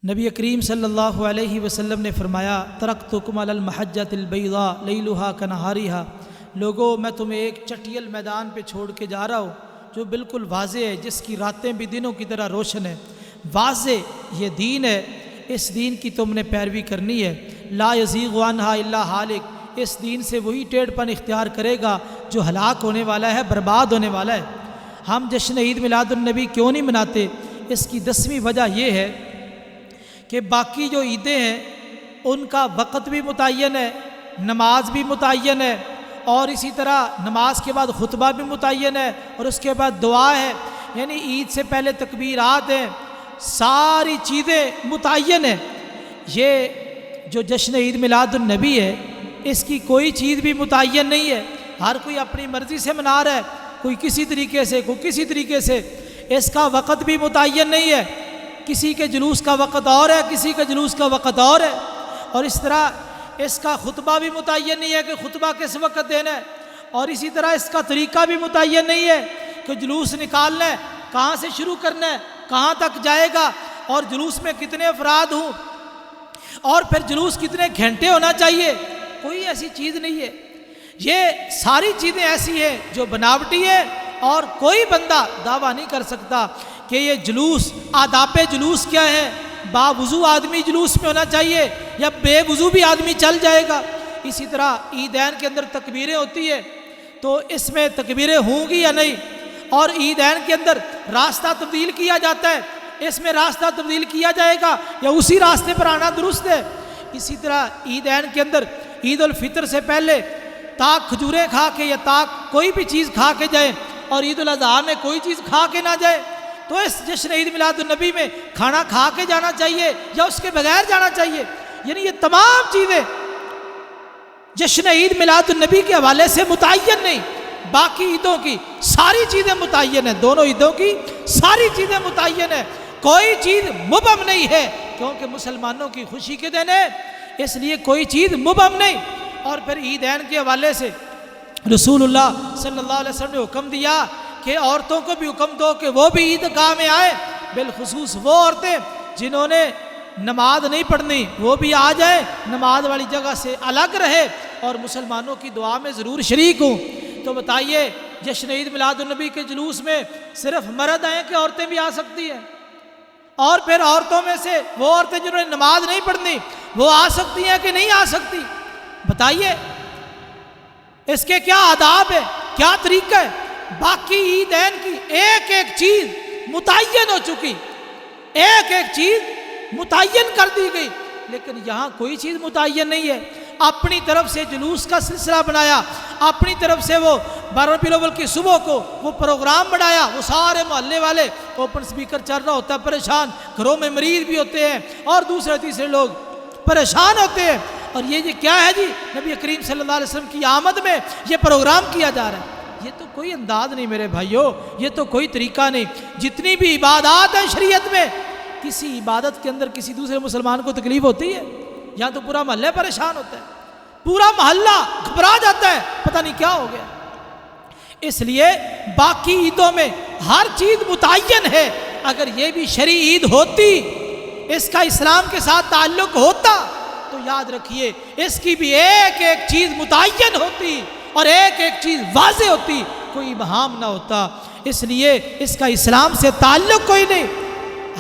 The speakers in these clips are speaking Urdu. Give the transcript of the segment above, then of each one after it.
نبی کریم صلی اللہ علیہ وسلم نے فرمایا ترکتکم علی المحجۃ البیضاء لیلھا کنہارھا، لوگو میں تمہیں ایک چٹیل میدان پہ چھوڑ کے جا رہا ہوں جو بالکل واضح ہے، جس کی راتیں بھی دنوں کی طرح روشن ہے۔ واضح یہ دین ہے، اس دین کی تم نے پیروی کرنی ہے۔ لا یزیغ عنہا الا ہالک، اس دین سے وہی ٹیڑھ پن اختیار کرے گا جو ہلاک ہونے والا ہے، برباد ہونے والا ہے۔ ہم جشن عید میلاد النبی کیوں نہیں مناتے؟ اس کی 10ویں وجہ یہ ہے کہ باقی جو عیدیں ہیں ان کا وقت بھی متعین ہے، نماز بھی متعین ہے، اور اسی طرح نماز کے بعد خطبہ بھی متعین ہے، اور اس کے بعد دعا ہے، یعنی عید سے پہلے تکبیرات ہیں، ساری چیزیں متعین ہیں۔ یہ جو جشن عید میلاد النبی ہے اس کی کوئی چیز بھی متعین نہیں ہے، ہر کوئی اپنی مرضی سے منا رہا ہے، کوئی کسی طریقے سے، کوئی کسی طریقے سے۔ اس کا وقت بھی متعین نہیں ہے، کسی کے جلوس کا وقت اور ہے، کسی کے جلوس کا وقت اور ہے، اور اس طرح اس کا خطبہ بھی متعین نہیں ہے کہ خطبہ کس وقت دینا ہے، اور اسی طرح اس کا طریقہ بھی متعین نہیں ہے کہ جلوس نکالنا ہے، کہاں سے شروع کرنا ہے، کہاں تک جائے گا، اور جلوس میں کتنے افراد ہوں، اور پھر جلوس کتنے گھنٹے ہونا چاہیے، کوئی ایسی چیز نہیں ہے۔ یہ ساری چیزیں ایسی ہیں جو بناوٹی ہے، اور کوئی بندہ دعویٰ نہیں کر سکتا کہ یہ جلوس، آداب جلوس کیا ہے، باوضو آدمی جلوس میں ہونا چاہیے یا بے وضو بھی آدمی چل جائے گا۔ اسی طرح عیدین کے اندر تکبیریں ہوتی ہیں تو اس میں تکبیریں ہوں گی یا نہیں، اور عیدین کے اندر راستہ تبدیل کیا جاتا ہے، اس میں راستہ تبدیل کیا جائے گا یا اسی راستے پر آنا درست ہے۔ اسی طرح عیدین کے اندر عید الفطر سے پہلے تاک کھجوریں کھا کے یا تاک کوئی بھی چیز کھا کے جائیں، اور عید الاضحیٰ میں کوئی چیز کھا کے نہ جائے، تو اس جشن عید میلاد النبی میں کھانا کھا کے جانا چاہیے یا اس کے بغیر جانا چاہیے۔ یعنی یہ تمام چیزیں جشن عید میلاد النبی کے حوالے سے متعین نہیں، باقی عیدوں کی ساری چیزیں متعین ہیں، دونوں عیدوں کی ساری چیزیں متعین ہیں، کوئی چیز مبہم نہیں ہے، کیونکہ مسلمانوں کی خوشی کے دن ہے، اس لیے کوئی چیز مبہم نہیں۔ اور پھر عیدین کے حوالے سے رسول اللہ صلی اللہ علیہ وسلم نے حکم دیا کہ عورتوں کو بھی حکم دو کہ وہ بھی عیدگاہ میں آئے، بالخصوص وہ عورتیں جنہوں نے نماز نہیں پڑھنی وہ بھی آ جائیں، نماز والی جگہ سے الگ رہے اور مسلمانوں کی دعا میں ضرور شریک ہوں۔ تو بتائیے جشن عید میلاد النبی کے جلوس میں صرف مرد آئیں کہ عورتیں بھی آ سکتی ہیں؟ اور پھر عورتوں میں سے وہ عورتیں جنہوں نے نماز نہیں پڑھنی وہ آ سکتی ہیں کہ نہیں آ سکتی؟ بتائیے اس کے کیا آداب ہے، کیا طریقہ ہے؟ باقی عیدین کی ایک ایک چیز متعین ہو چکی، ایک ایک چیز متعین کر دی گئی، لیکن یہاں کوئی چیز متعین نہیں ہے۔ اپنی طرف سے جلوس کا سلسلہ بنایا، اپنی طرف سے وہ 12 ربیع الاول کی صبح کو وہ پروگرام بنایا، وہ سارے محلے والے اوپن سپیکر چل رہا ہوتا ہے، پریشان، گھروں میں مریض بھی ہوتے ہیں اور دوسرے تیسرے لوگ پریشان ہوتے ہیں، اور یہ کیا ہے جی، نبی کریم صلی اللہ علیہ وسلم کی آمد میں یہ پروگرام کیا جا رہا ہے۔ یہ تو کوئی انداز نہیں میرے بھائیوں، یہ تو کوئی طریقہ نہیں۔ جتنی بھی عبادات ہیں شریعت میں، کسی عبادت کے اندر کسی دوسرے مسلمان کو تکلیف ہوتی ہے؟ یہاں تو پورا محلہ پریشان ہوتا ہے، پورا محلہ گھبرا جاتا ہے، پتہ نہیں کیا ہو گیا۔ اس لیے باقی عیدوں میں ہر چیز متعین ہے۔ اگر یہ بھی شرعی عید ہوتی، اس کا اسلام کے ساتھ تعلق ہوتا، تو یاد رکھیے اس کی بھی ایک ایک چیز متعین ہوتی اور ایک ایک چیز واضح ہوتی، کوئی ابہام نہ ہوتا۔ اس لیے اس کا اسلام سے تعلق کوئی نہیں،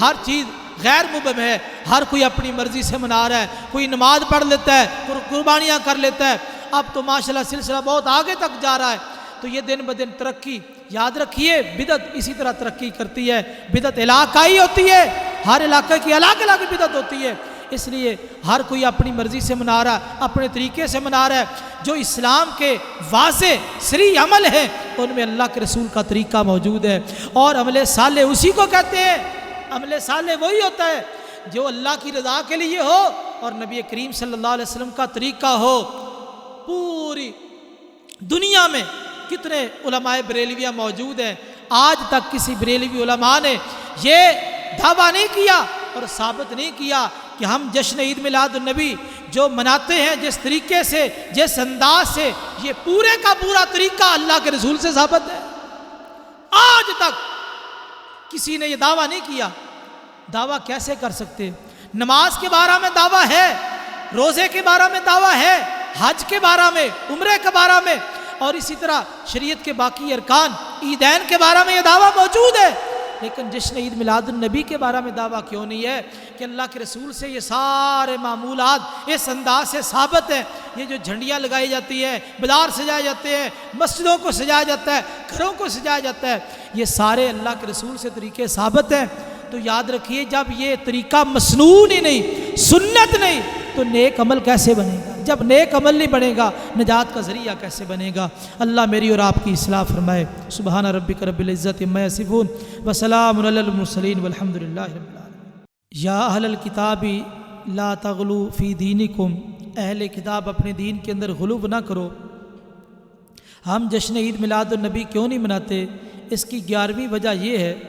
ہر چیز غیر مبہم ہے، ہر کوئی اپنی مرضی سے منا رہا ہے، کوئی نماز پڑھ لیتا ہے، قربانیاں کر لیتا ہے۔ اب تو ماشاءاللہ سلسلہ بہت آگے تک جا رہا ہے، تو یہ دن بدن ترقی، یاد رکھیے بدعت اسی طرح ترقی کرتی ہے، بدعت علاقائی ہوتی ہے، ہر علاقے کی الگ الگ بدعت ہوتی ہے، اس لیے ہر کوئی اپنی مرضی سے منا رہا ہے، اپنے طریقے سے منا رہا ہے۔ جو اسلام کے واضح صریح عمل ہیں ان میں اللہ کے رسول کا طریقہ موجود ہے، اور عمل صالح اسی کو کہتے ہیں۔ عمل صالح وہی ہوتا ہے جو اللہ کی رضا کے لیے ہو اور نبی کریم صلی اللہ علیہ وسلم کا طریقہ ہو۔ پوری دنیا میں کتنے علماء بریلویہ موجود ہیں، آج تک کسی بریلوی علماء نے یہ دعویٰ نہیں کیا اور ثابت نہیں کیا کہ ہم جشن عید میلاد النبی جو مناتے ہیں جس طریقے سے، جس انداز سے، یہ پورے کا پورا طریقہ اللہ کے رسول سے ثابت ہے۔ آج تک کسی نے یہ دعویٰ نہیں کیا۔ دعویٰ کیسے کر سکتے؟ نماز کے بارے میں دعویٰ ہے، روزے کے بارے میں دعویٰ ہے، حج کے بارے میں، عمرے کے بارے میں، اور اسی طرح شریعت کے باقی ارکان، عیدین کے بارے میں یہ دعویٰ موجود ہے، لیکن جشن عید میلاد النبی کے بارے میں دعویٰ کیوں نہیں ہے کہ اللہ کے رسول سے یہ سارے معمولات اس انداز سے ثابت ہیں؟ یہ جو جھنڈیاں لگائی جاتی ہیں، بازار سجائے جاتے ہیں، مسجدوں کو سجایا جاتا ہے، گھروں کو سجایا جاتا ہے، یہ سارے اللہ کے رسول سے طریقے ثابت ہیں۔ تو یاد رکھیے، جب یہ طریقہ مسنون ہی نہیں، سنت نہیں، تو نیک عمل کیسے بنے گا؟ جب نیک عمل نہیں بنے گا، نجات کا ذریعہ کیسے بنے گا؟ اللہ میری اور آپ کی اصلاح فرمائے۔ سبحان ربک رب العزت عما یصفون وسلام علی المرسلین والحمد للہ رب العالمین۔ یا اہل الکتاب لا تغلوا فی دینکم، اہل کتاب اپنے دین کے اندر غلو نہ کرو۔ ہم جشن عید میلاد النبی کیوں نہیں مناتے؟ اس کی 11ویں وجہ یہ ہے،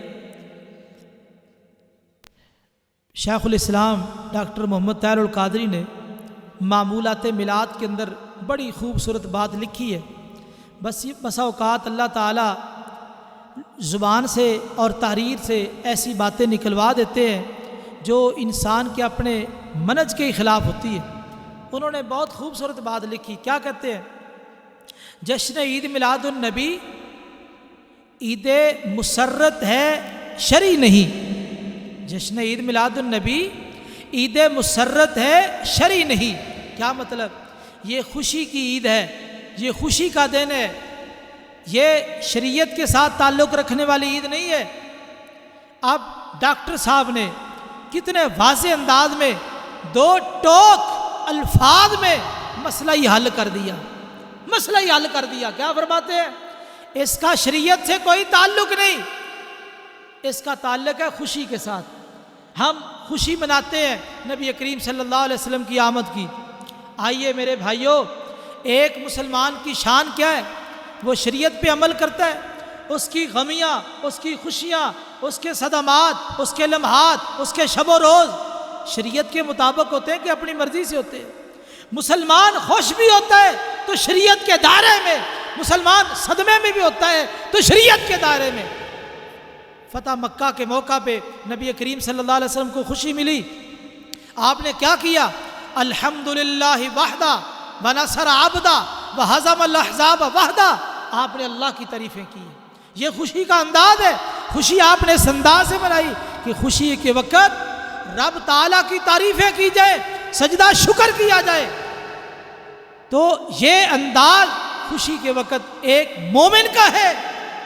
شیخ الاسلام ڈاکٹر محمد طاہر القادری نے معمولات میلاد کے اندر بڑی خوبصورت بات لکھی ہے۔ بسا اوقات اللہ تعالیٰ زبان سے اور تحریر سے ایسی باتیں نکلوا دیتے ہیں جو انسان کے اپنے منہج کے خلاف ہوتی ہے۔ انہوں نے بہت خوبصورت بات لکھی، کیا کہتے ہیں؟ جشن عید میلاد النبی عید مسرت ہے، شرعی نہیں۔ جشن عید میلاد النبی عید مسرت ہے، شرعی نہیں۔ کیا مطلب؟ یہ خوشی کی عید ہے، یہ خوشی کا دن ہے، یہ شریعت کے ساتھ تعلق رکھنے والی عید نہیں ہے۔ اب ڈاکٹر صاحب نے کتنے واضح انداز میں 2 ٹوک الفاظ میں مسئلہ ہی حل کر دیا، مسئلہ ہی حل کر دیا۔ کیا فرماتے ہیں؟ اس کا شریعت سے کوئی تعلق نہیں، اس کا تعلق ہے خوشی کے ساتھ۔ ہم خوشی مناتے ہیں نبی کریم صلی اللہ علیہ وسلم کی آمد کی۔ آئیے میرے بھائیوں، ایک مسلمان کی شان کیا ہے؟ وہ شریعت پہ عمل کرتا ہے، اس کی غمیاں، اس کی خوشیاں، اس کے صدمات، اس کے لمحات، اس کے شب و روز شریعت کے مطابق ہوتے ہیں کہ اپنی مرضی سے ہوتے ہیں؟ مسلمان خوش بھی ہوتا ہے تو شریعت کے دائرے میں، مسلمان صدمے میں بھی ہوتا ہے تو شریعت کے دائرے میں۔ فتح مکہ کے موقع پہ نبی کریم صلی اللہ علیہ وسلم کو خوشی ملی، آپ نے کیا کیا؟ الحمدللہ وحدہ ونصر عبدہ وہزم الاحزاب وحدہ، آپ نے اللہ کی تعریفیں کی۔ یہ خوشی کا انداز ہے۔ خوشی آپ نے اس انداز سے منائی کہ خوشی کے وقت رب تعالیٰ کی تعریفیں کی جائے، سجدہ شکر کیا جائے۔ تو یہ انداز خوشی کے وقت ایک مومن کا ہے۔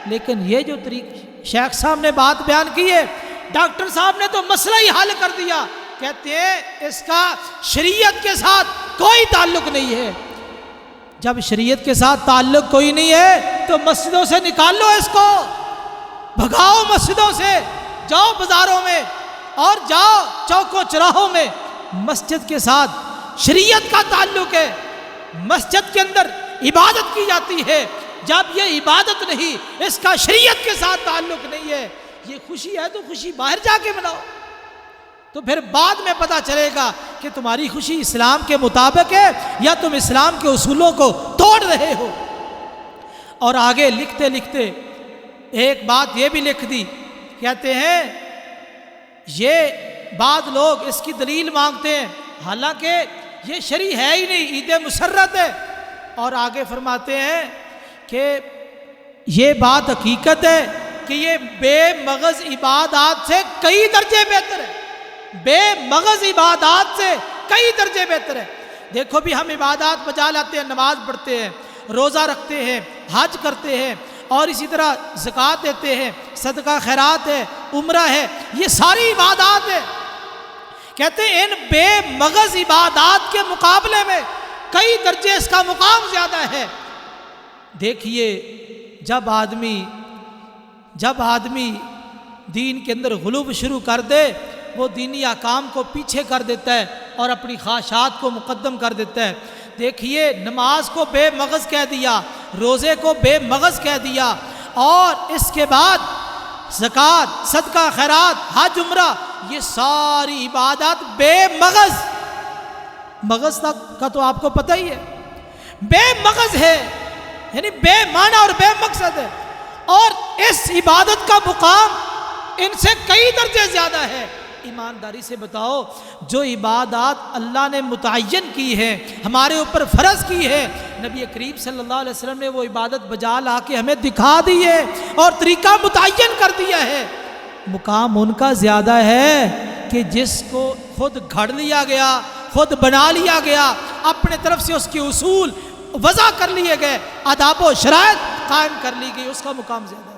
لیکن یہ جو طریقہ شیخ صاحب نے بات بیان کی ہے، ڈاکٹر صاحب نے تو مسئلہ ہی حل کر دیا۔ کہتے ہیں اس کا شریعت کے ساتھ کوئی تعلق نہیں ہے۔ جب شریعت کے ساتھ تعلق کوئی نہیں ہے تو مسجدوں سے نکال لو، اس کو بھگاؤ مسجدوں سے، جاؤ بازاروں میں اور جاؤ چوکوں چراہوں میں۔ مسجد کے ساتھ شریعت کا تعلق ہے، مسجد کے اندر عبادت کی جاتی ہے۔ جب یہ عبادت نہیں، اس کا شریعت کے ساتھ تعلق نہیں ہے، یہ خوشی ہے تو خوشی باہر جا کے مناؤ، تو پھر بعد میں پتہ چلے گا کہ تمہاری خوشی اسلام کے مطابق ہے یا تم اسلام کے اصولوں کو توڑ رہے ہو۔ اور آگے لکھتے لکھتے ایک بات یہ بھی لکھ دی، کہتے ہیں یہ بعض لوگ اس کی دلیل مانگتے ہیں، حالانکہ یہ شرعی ہے ہی نہیں، عید مسرت ہے۔ اور آگے فرماتے ہیں کہ یہ بات حقیقت ہے کہ یہ بے مغز عبادات سے کئی درجے بہتر ہے، بے مغز عبادات سے کئی درجے بہتر ہے۔ دیکھو بھی ہم عبادات بجا لاتے ہیں، نماز پڑھتے ہیں، روزہ رکھتے ہیں، حج کرتے ہیں، اور اسی طرح زکوٰۃ دیتے ہیں، صدقہ خیرات ہے، عمرہ ہے، یہ ساری عبادات ہے۔ کہتے ہیں ان بے مغز عبادات کے مقابلے میں کئی درجے اس کا مقام زیادہ ہے۔ دیکھیے جب آدمی دین کے اندر غلو شروع کر دے، وہ دینی احکام کو پیچھے کر دیتا ہے اور اپنی خواہشات کو مقدم کر دیتا ہے۔ دیکھیے نماز کو بے مغز کہہ دیا، روزے کو بے مغز کہہ دیا، اور اس کے بعد زکوٰۃ، صدقہ خیرات، حج، عمرہ، یہ ساری عبادات بے مغز تک کا تو آپ کو پتہ ہی ہے، بے مغز ہے، یعنی بے معنی اور بے مقصد ہے، اور اس عبادت کا مقام ان سے کئی درجے زیادہ ہے۔ ایمانداری سے بتاؤ، جو عبادات اللہ نے متعین کی ہے، ہمارے اوپر فرض کی ہے، نبی کریم صلی اللہ علیہ وسلم نے وہ عبادت بجا لا کے ہمیں دکھا دی ہے اور طریقہ متعین کر دیا ہے، مقام ان کا زیادہ ہے کہ جس کو خود گھڑ لیا گیا، خود بنا لیا گیا، اپنے طرف سے اس کے اصول وضع کر لیے گئے، آداب و شرائط قائم کر لی گئی، اس کا مقام زیادہ ہے۔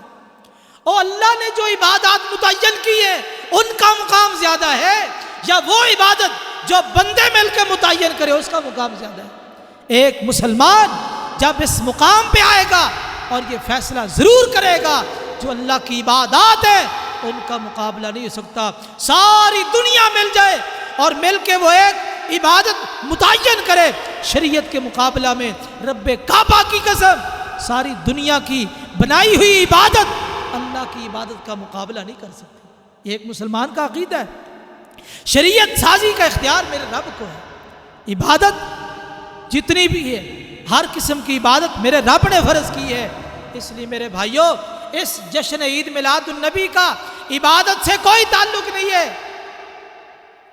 اور اللہ نے جو عبادات متعین کی ہے ان کا مقام زیادہ ہے، یا وہ عبادت جو بندے مل کے متعین کرے اس کا مقام زیادہ ہے؟ ایک مسلمان جب اس مقام پہ آئے گا اور یہ فیصلہ ضرور کرے گا، جو اللہ کی عبادات ہے ان کا مقابلہ نہیں ہو سکتا۔ ساری دنیا مل جائے اور مل کے وہ ایک عبادت متعین کرے شریعت کے مقابلہ میں، رب کعبہ کی قسم ساری دنیا کی بنائی ہوئی عبادت اللہ کی عبادت کا مقابلہ نہیں کر سکتی۔ یہ ایک مسلمان کا عقیدہ ہے۔ شریعت سازی کا اختیار میرے رب کو ہے، عبادت جتنی بھی ہے ہر قسم کی عبادت میرے رب نے فرض کی ہے۔ اس لیے میرے بھائیوں، اس جشن عید میلاد النبی کا عبادت سے کوئی تعلق نہیں ہے،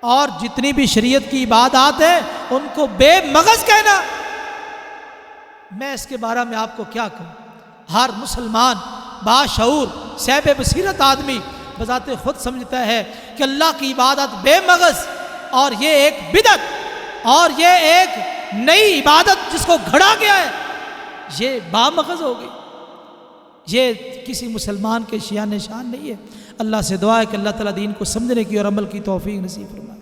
اور جتنی بھی شریعت کی عبادات ہیں ان کو بے مغز کہنا، میں اس کے بارے میں آپ کو کیا کہوں؟ ہر مسلمان باشعور صاحب بصیرت آدمی بذات خود سمجھتا ہے کہ اللہ کی عبادت بے مغز اور یہ ایک بدعت اور یہ ایک نئی عبادت جس کو گھڑا گیا ہے یہ بامغز ہو گئی، یہ کسی مسلمان کے شان نہیں ہے۔ اللہ سے دعا ہے کہ اللہ تعالیٰ دین کو سمجھنے کی اور عمل کی توفیق نصیب فرمائے۔